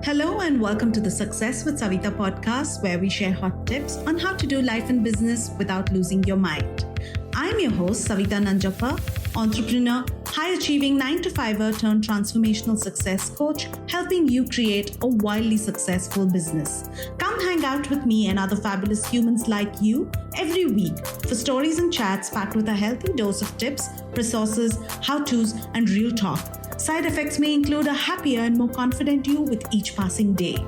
Hello and welcome to the Success with Savita podcast, where we share hot tips on how to do life and business without losing your mind. I'm your host, Savita Nanjappa, entrepreneur, high-achieving 9-to-5er turned transformational success coach, helping you create a wildly successful business. Come hang out with me and other fabulous humans like you every week for stories and chats packed with a healthy dose of tips, resources, how-tos, and real talk. Side effects may include a happier and more confident you with each passing day.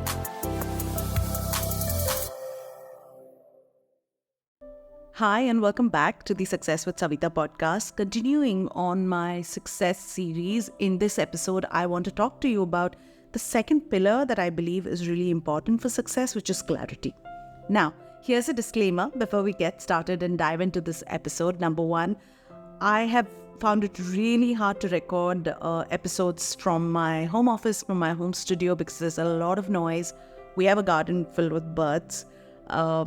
Hi, and welcome back to the Success with Savita podcast. Continuing on my success series, in this episode, I want to talk to you about the second pillar that I believe is really important for success, which is clarity. Now, here's a disclaimer before we get started and dive into this episode. Number one, I have found it really hard to record episodes from my home office, from my home studio, because there's a lot of noise. We have a garden filled with birds,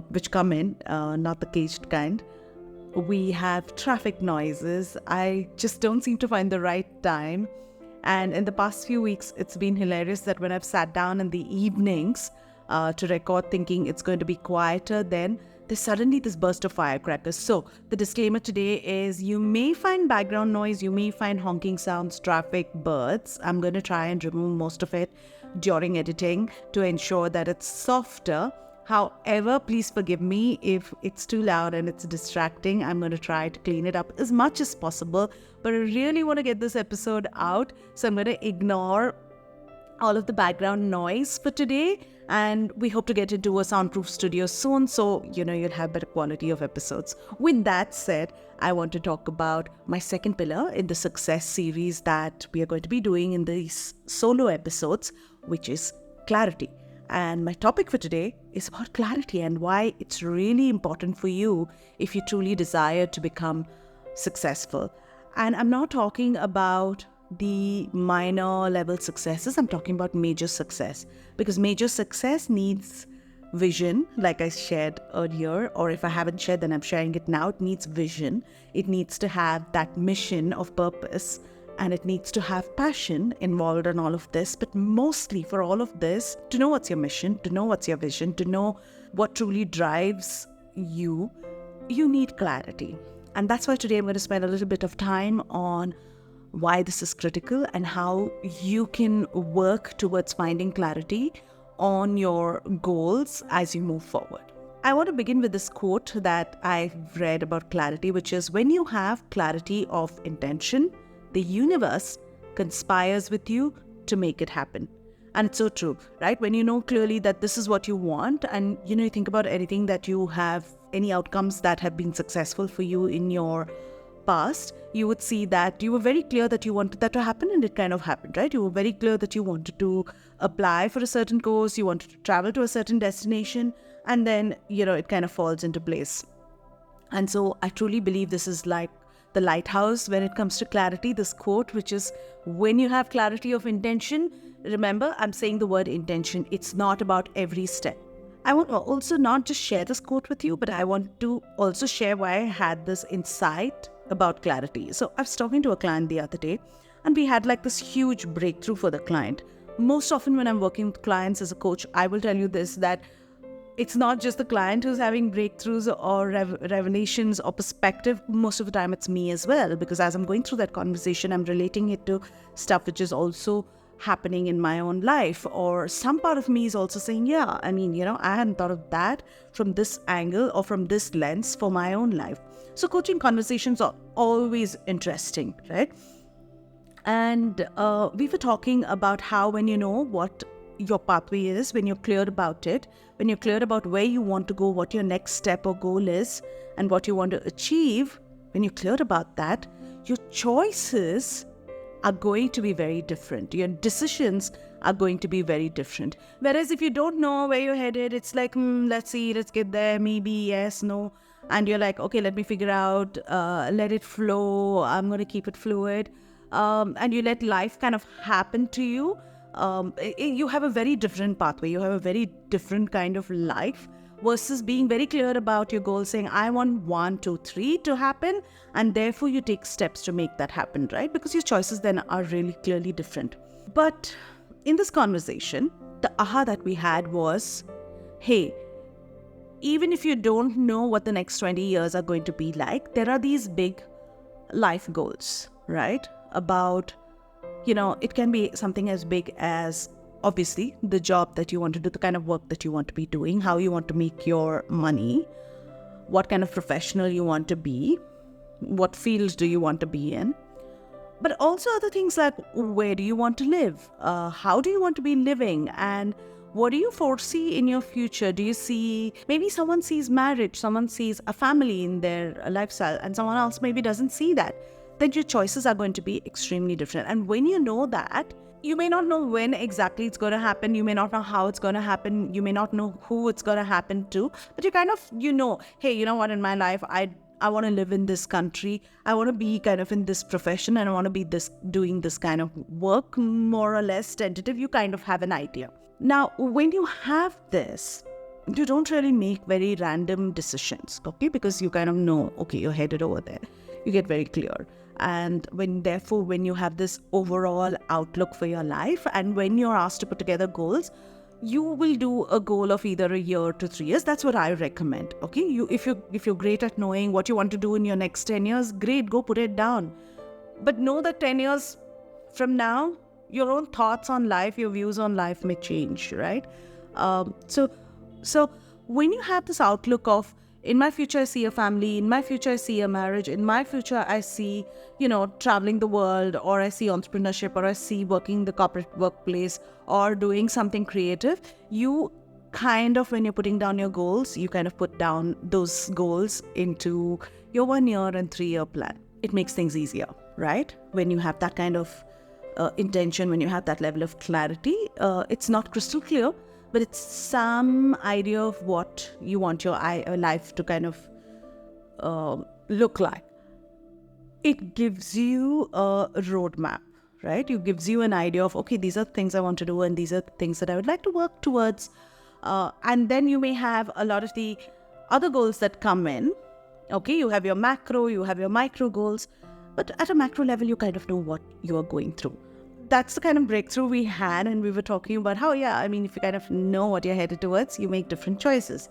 which come in, not the caged kind. We have traffic noises. I just don't seem to find the right time. And in the past few weeks, it's been hilarious that when I've sat down in the evenings to record thinking it's going to be quieter, then there's suddenly this burst of firecrackers. So the disclaimer today is you may find background noise, you may find honking sounds, traffic, birds. I'm going to try and remove most of it during editing to ensure that it's softer. However, please forgive me if it's too loud and it's distracting. I'm going to try to clean it up as much as possible, but I really want to get this episode out, so I'm going to ignore all of the background noise for today, and we hope to get into a soundproof studio soon, so you'll have better quality of episodes. With that said, I want to talk about my second pillar in the success series that we are going to be doing in these solo episodes, which is clarity. And my topic for today is about clarity and why it's really important for you if you truly desire to become successful. And I'm not talking about the minor level successes, I'm talking about major success, because major success needs vision, like I shared earlier, or if I haven't shared, then I'm sharing it now. It needs vision. It needs to have that mission of purpose, and it needs to have passion involved in all of this. But mostly for all of this, to know what's your mission, to know what's your vision, to know what truly drives you, you need clarity. And that's why today I'm going to spend a little bit of time on why this is critical and how you can work towards finding clarity on your goals as you move forward. I want to begin with this quote that I've read about clarity, which is, when you have clarity of intention, the universe conspires with you to make it happen. And it's so true, right? When you know clearly that this is what you want, and you think about anything that you have, any outcomes that have been successful for you in your past, you would see that you were very clear that you wanted that to happen, and it kind of happened, right? You were very clear that you wanted to apply for a certain course, you wanted to travel to a certain destination, and then, it kind of falls into place. And so I truly believe this is like the lighthouse when it comes to clarity, this quote, which is, when you have clarity of intention, remember, I'm saying the word intention, it's not about every step. I want to also not just share this quote with you, but I want to also share why I had this insight about clarity. So I was talking to a client the other day, and we had like this huge breakthrough for the client. Most often when I'm working with clients as a coach, I will tell you this, that it's not just the client who's having breakthroughs or revelations or perspective. Most of the time it's me as well, because as I'm going through that conversation, I'm relating it to stuff which is also happening in my own life, or some part of me is also saying, I hadn't thought of that from this angle or from this lens for my own life. So coaching conversations are always interesting, right? And we were talking about how when you know what your pathway is, when you're clear about it, when you're clear about where you want to go, what your next step or goal is, and what you want to achieve, when you're clear about that, your choices are going to be very different. Your decisions are going to be very different. Whereas if you don't know where you're headed, it's like, let's see, let's get there, maybe, yes, no. And you're like, okay, let me figure out, let it flow, I'm going to keep it fluid. And you let life kind of happen to you. You have a very different pathway. You have a very different kind of life versus being very clear about your goal, saying, I want 1, 2, 3 to happen. And therefore you take steps to make that happen, right? Because your choices then are really clearly different. But in this conversation, the aha that we had was, hey, even if you don't know what the next 20 years are going to be like, there are these big life goals, right? About, it can be something as big as, obviously, the job that you want to do, the kind of work that you want to be doing, how you want to make your money, what kind of professional you want to be, what fields do you want to be in. But also other things like, where do you want to live? How do you want to be living? And what do you foresee in your future? Do you see, maybe someone sees marriage, someone sees a family in their lifestyle, and someone else maybe doesn't see that. Then your choices are going to be extremely different. And when you know that, you may not know when exactly it's going to happen. You may not know how it's going to happen. You may not know who it's going to happen to. But you kind of, hey, you know what, in my life, I want to live in this country. I want to be kind of in this profession, and I want to be doing this kind of work, more or less tentative. You kind of have an idea. Now, when you have this, you don't really make very random decisions, okay? Because you kind of know, okay, you're headed over there. You get very clear. And when you have this overall outlook for your life, and when you're asked to put together goals, you will do a goal of either a year to 3 years. That's what I recommend, okay? If you're great at knowing what you want to do in your next 10 years, great, go put it down. But know that 10 years from now, your own thoughts on life, your views on life may change, right? So when you have this outlook of, in my future, I see a family, in my future, I see a marriage, in my future, I see, traveling the world, or I see entrepreneurship, or I see working in the corporate workplace, or doing something creative, you kind of, when you're putting down your goals, you kind of put down those goals into your 1 year and 3 year plan. It makes things easier, right? When you have that kind of intention, when you have that level of clarity, it's not crystal clear, but it's some idea of what you want your life to kind of look like. It gives you a roadmap, right? It gives you an idea of, okay, these are things I want to do, and these are things that I would like to work towards. And then you may have a lot of the other goals that come in. Okay, you have your macro, you have your micro goals, but at a macro level, you kind of know what you are going through. That's the kind of breakthrough we had, and we were talking about how, if you kind of know what you're headed towards, you make different choices.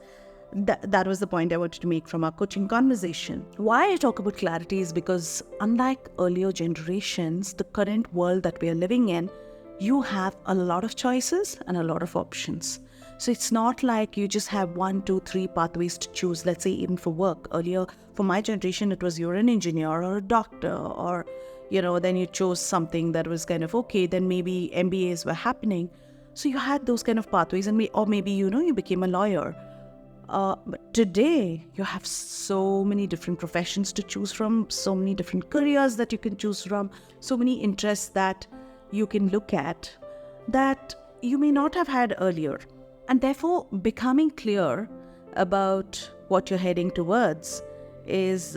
That was the point I wanted to make from our coaching conversation. Why I talk about clarity is because, unlike earlier generations, the current world that we are living in, you have a lot of choices and a lot of options. So it's not like you just have 1, 2, 3 pathways to choose, let's say even for work. Earlier, for my generation, it was you're an engineer or a doctor, or, then you chose something that was kind of okay, then maybe MBAs were happening. So you had those kind of pathways, or maybe, you became a lawyer. But today, you have so many different professions to choose from, so many different careers that you can choose from, so many interests that you can look at that you may not have had earlier. And therefore, becoming clear about what you're heading towards is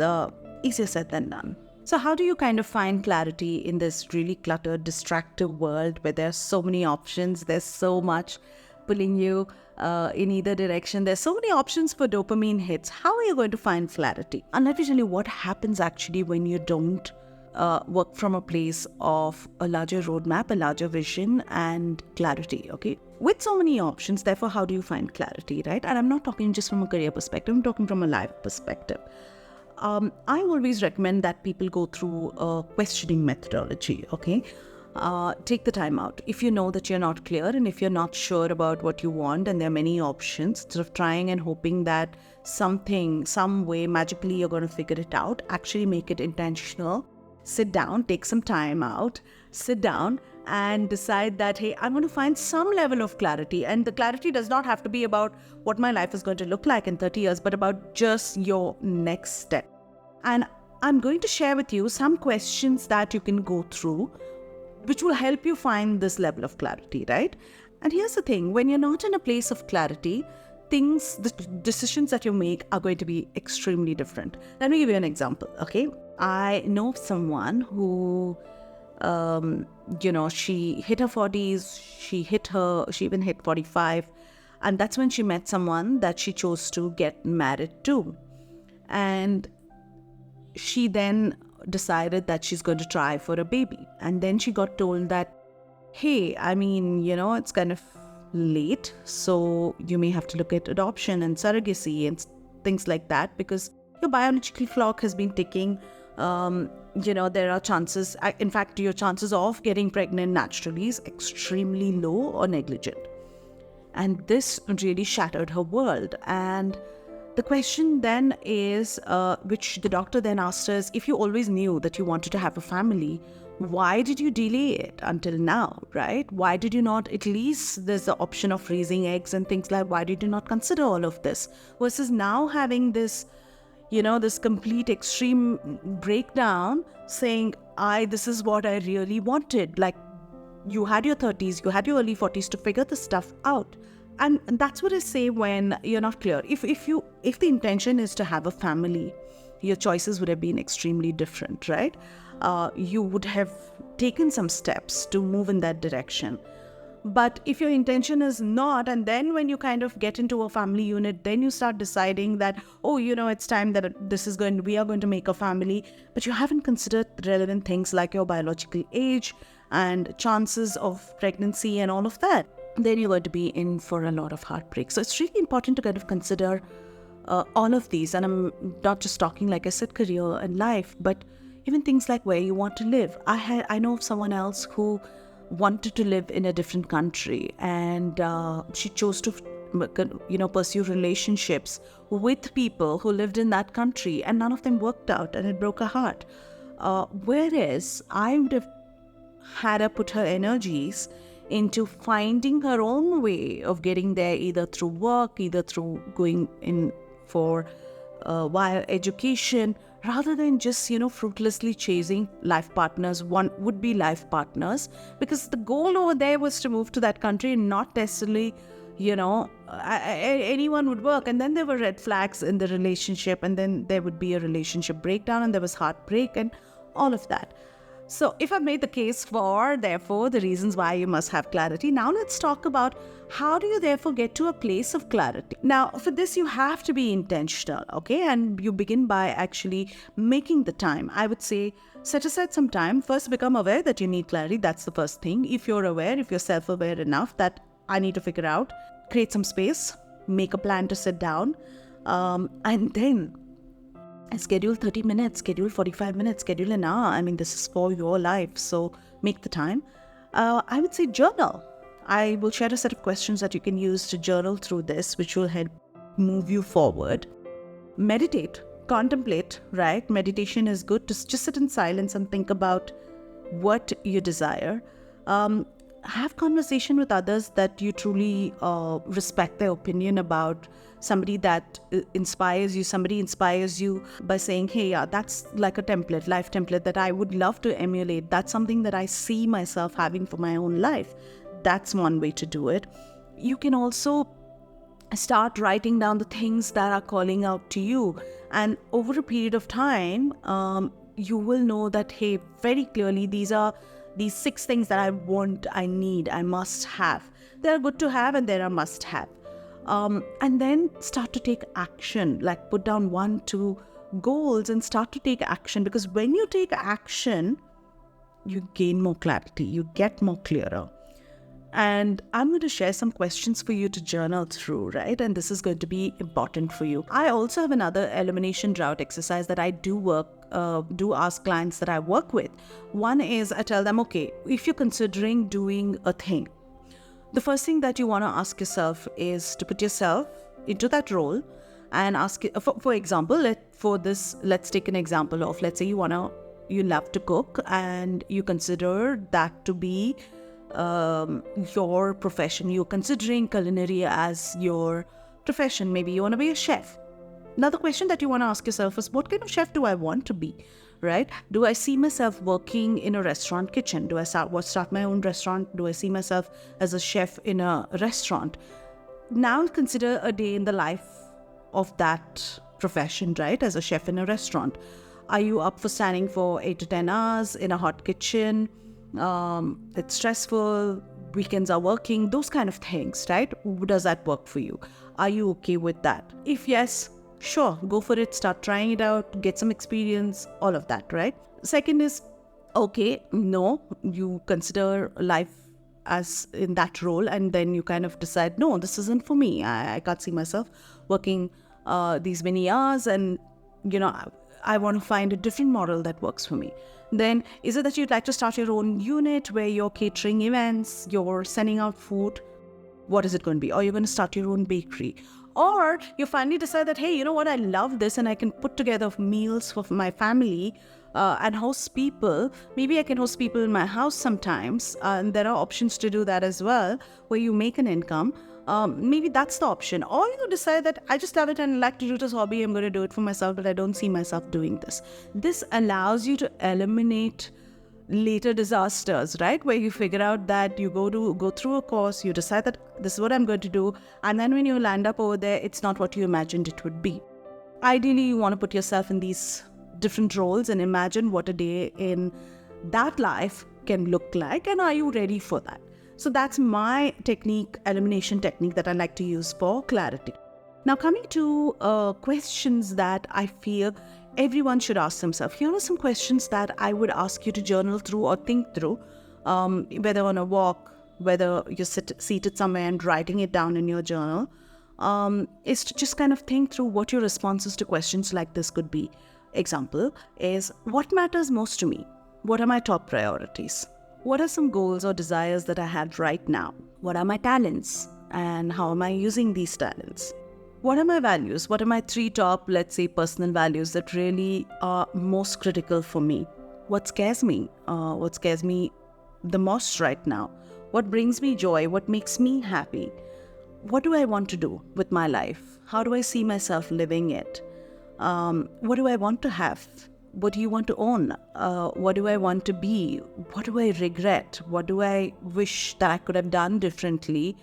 easier said than done. So how do you kind of find clarity in this really cluttered, distractive world where there's so many options, there's so much pulling you in either direction, there's so many options for dopamine hits? How are you going to find clarity? And let me tell you what happens actually when you don't work from a place of a larger roadmap, a larger vision and clarity, okay? With so many options, therefore, how do you find clarity, right? And I'm not talking just from a career perspective, I'm talking from a life perspective. I always recommend that people go through a questioning methodology, okay? Take the time out. If you know that you're not clear and if you're not sure about what you want and there are many options, instead of trying and hoping that some way, magically you're going to figure it out, actually make it intentional. Sit down, take some time out, sit down and decide that, hey, I'm going to find some level of clarity. And the clarity does not have to be about what my life is going to look like in 30 years, but about just your next step. And I'm going to share with you some questions that you can go through, which will help you find this level of clarity, right? And here's the thing, when you're not in a place of clarity, the decisions that you make are going to be extremely different. Let me give you an example, okay? I know of someone who, she hit her 40s, she even hit 45. And that's when she met someone that she chose to get married to. And she then decided that she's going to try for a baby. And then she got told that hey, I mean, it's kind of late, so you may have to look at adoption and surrogacy and things like that, because your biological clock has been ticking. There are chances, in fact, your chances of getting pregnant naturally is extremely low or negligent. And this really shattered her world. And the question then is, which the doctor then asked her, is, if you always knew that you wanted to have a family, why did you delay it until now, right? Why did you not, at least there's the option of raising eggs and things like, why did you not consider all of this? Versus now having this, this complete extreme breakdown saying, this is what I really wanted. Like, you had your 30s, you had your early 40s to figure this stuff out. And that's what I say when you're not clear. If the intention is to have a family, your choices would have been extremely different, right? You would have taken some steps to move in that direction. But if your intention is not, and then when you kind of get into a family unit, then you start deciding that, it's time that we are going to make a family, but you haven't considered relevant things like your biological age and chances of pregnancy and all of that, then you're going to be in for a lot of heartbreak. So it's really important to kind of consider all of these. And I'm not just talking, like I said, career and life, but even things like where you want to live. I know of someone else who wanted to live in a different country, and she chose to pursue relationships with people who lived in that country, and none of them worked out, and it broke her heart. Whereas I would have had her put her energies into finding her own way of getting there, either through work, either through going in for via education, rather than just, fruitlessly chasing life partners, would-be life partners, because the goal over there was to move to that country and not necessarily, anyone would work. And then there were red flags in the relationship, and then there would be a relationship breakdown, and there was heartbreak and all of that. So if I've made the case for, therefore, the reasons why you must have clarity, now let's talk about how do you therefore get to a place of clarity. Now, for this, you have to be intentional, okay? And you begin by actually making the time. I would say set aside some time. First, become aware that you need clarity. That's the first thing. If you're aware, if you're self-aware enough that I need to figure out, create some space, make a plan to sit down, and then schedule 30 minutes, schedule 45 minutes, schedule an hour. I mean, this is for your life, so make the time. I would say journal. I will share a set of questions that you can use to journal through this, which will help move you forward. Meditate, contemplate, right? Meditation is good to just sit in silence and think about what you desire. Have conversation with others that you truly respect their opinion about. Somebody that inspires you, somebody inspires you by saying, hey, yeah, that's like a template, life template that I would love to emulate. That's something that I see myself having for my own life. That's one way to do it. You can also start writing down the things that are calling out to you. And over a period of time, you will know that, hey, very clearly, these are these 6 things that I want, I need, I must have. They are good to have and they are must have. And then start to take action, like put down 1-2 goals and start to take action. Because when you take action, you gain more clarity, you get more clearer. And I'm going to share some questions for you to journal through, right? And this is going to be important for you. I also have another elimination drought exercise that I do ask clients that I work with. One is I tell them, okay, if you're considering doing a thing, the first thing that you want to ask yourself is to put yourself into that role and ask, for example, let's take an example of, let's say you love to cook and you consider that to be your profession. You're considering culinary as your profession. Maybe you want to be a chef. Now, the question that you want to ask yourself is, what kind of chef do I want to be, right? Do I see myself working in a restaurant kitchen? Do I start my own restaurant? Do I see myself as a chef in a restaurant? Now, consider a day in the life of that profession, right? As a chef in a restaurant. Are you up for standing for 8 to 10 hours in a hot kitchen? It's stressful, weekends are working, those kind of things, right? Does that work for you? Are you okay with that? If yes, sure, go for it, start trying it out, get some experience, all of that, right? Second is, okay, no, you consider life as in that role, and then you kind of decide, no, this isn't for me. I can't see myself working these many hours, and I want to find a different model that works for me. Then is it that you'd like to start your own unit where you're catering events, you're sending out food? What is it going to be? Or you're going to start your own bakery? Or you finally decide that, hey, you know what, I love this and I can put together meals for my family and host people. Maybe I can host people in my house sometimes. And there are options to do that as well, where you make an income. Maybe that's the option. Or you decide that I just love it and like to do this hobby. I'm going to do it for myself, but I don't see myself doing this. This allows you to eliminate later disasters, right? Where you figure out that you go through a course, you decide that this is what I'm going to do, and then when you land up over there, it's not what you imagined it would be. Ideally, you want to put yourself in these different roles and imagine what a day in that life can look like, and are you ready for that? So that's my elimination technique that I like to use for clarity. Now, coming to questions that I feel everyone should ask themselves. Here are some questions that I would ask you to journal through or think through, whether on a walk, whether you're seated somewhere and writing it down in your journal, is to just kind of think through what your responses to questions like this could be. Example is, what matters most to me? What are my top priorities? What are some goals or desires that I have right now? What are my talents? And how am I using these talents? What are my values? What are my 3 top, let's say, personal values that really are most critical for me? What scares me? What scares me the most right now? What brings me joy? What makes me happy? What do I want to do with my life? How do I see myself living it? What do I want to have? What do you want to own? What do I want to be? What do I regret? What do I wish that I could have done differently?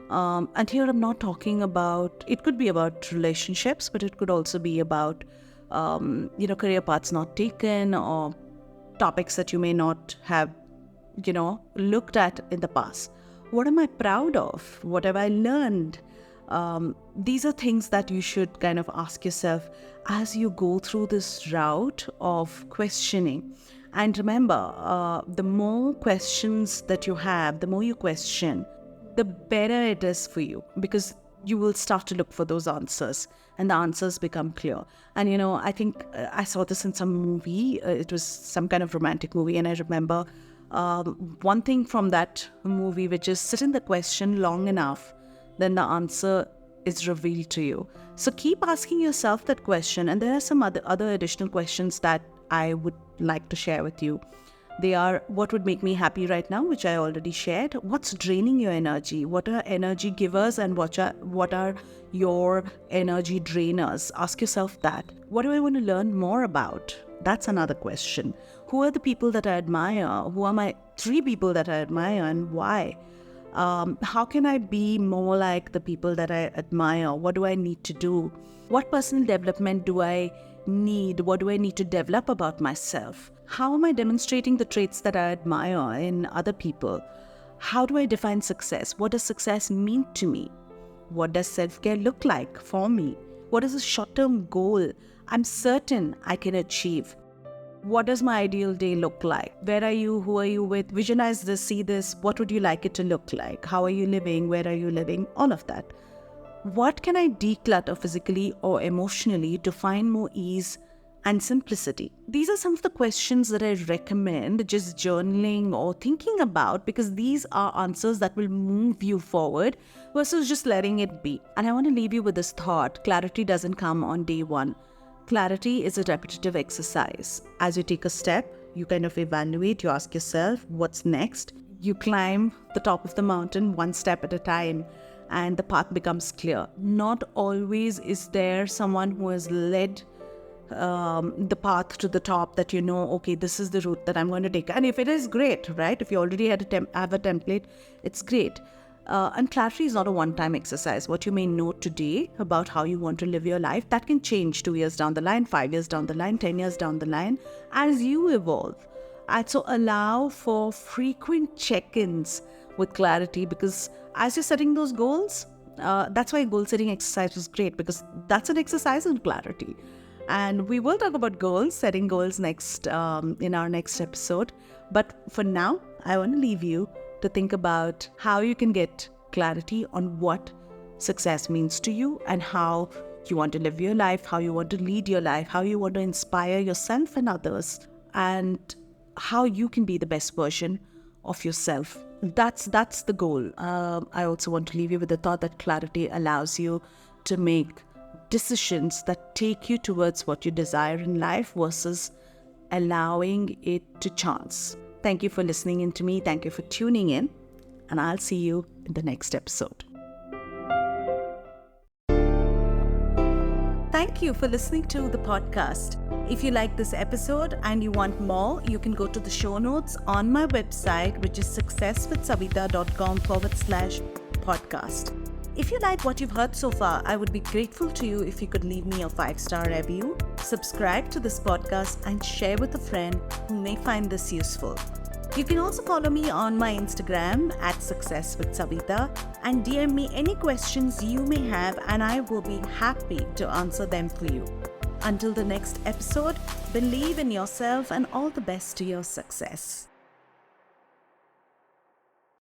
And here I'm not talking about, it could be about relationships, but it could also be about, career paths not taken, or topics that you may not have, looked at in the past. What am I proud of? What have I learned? These are things that you should kind of ask yourself as you go through this route of questioning. And remember, the more questions that you have, the more you question, the better it is for you, because you will start to look for those answers and the answers become clear. And, I think I saw this in some movie. It was some kind of romantic movie. And I remember one thing from that movie, which is sit in the question long enough, then the answer is revealed to you. So keep asking yourself that question. And there are some other additional questions that I would like to share with you. They are, what would make me happy right now, which I already shared. What's draining your energy? What are energy givers and what are your energy drainers? Ask yourself that. What do I want to learn more about? That's another question. Who are the people that I admire? Who are my 3 people that I admire, and why? How can I be more like the people that I admire? What do I need to do? What personal development do I need? What do I need to develop about myself? How am I demonstrating the traits that I admire in other people? How do I define success? What does success mean to me? What does self-care look like for me? What is a short-term goal I'm certain I can achieve? What does my ideal day look like? Where are you? Who are you with? Visualize this, see this. What would you like it to look like? How are you living? Where are you living? All of that. What can I declutter physically or emotionally to find more ease and simplicity? These are some of the questions that I recommend just journaling or thinking about, because these are answers that will move you forward versus just letting it be. And I want to leave you with this thought. Clarity doesn't come on day one. Clarity is a repetitive exercise. As you take a step, you kind of evaluate, you ask yourself, what's next? You climb the top of the mountain one step at a time, and the path becomes clear. Not always is there someone who has led the path to the top that okay, this is the route that I'm going to take. And if it is, great, right? If you already have a template, it's great. And clarity is not a one-time exercise. What you may know today about how you want to live your life, that can change 2 years down the line, 5 years down the line, 10 years down the line, as you evolve. And so allow for frequent check-ins with clarity, because as you're setting those goals, that's why goal-setting exercise is great, because that's an exercise in clarity. And we will talk about goals, setting goals next in our next episode. But for now, I want to leave you to think about how you can get clarity on what success means to you and how you want to live your life, how you want to lead your life, how you want to inspire yourself and others, and how you can be the best version of yourself. That's the goal. I also want to leave you with the thought that clarity allows you to make decisions that take you towards what you desire in life versus allowing it to chance. Thank you for listening in to me. Thank you for tuning in. And I'll see you in the next episode. Thank you for listening to the podcast. If you like this episode and you want more, you can go to the show notes on my website, which is successwithsavita.com/podcast. If you like what you've heard so far, I would be grateful to you if you could leave me a 5-star review, subscribe to this podcast, and share with a friend who may find this useful. You can also follow me on my Instagram at successwithsavita and DM me any questions you may have, and I will be happy to answer them for you. Until the next episode, believe in yourself and all the best to your success.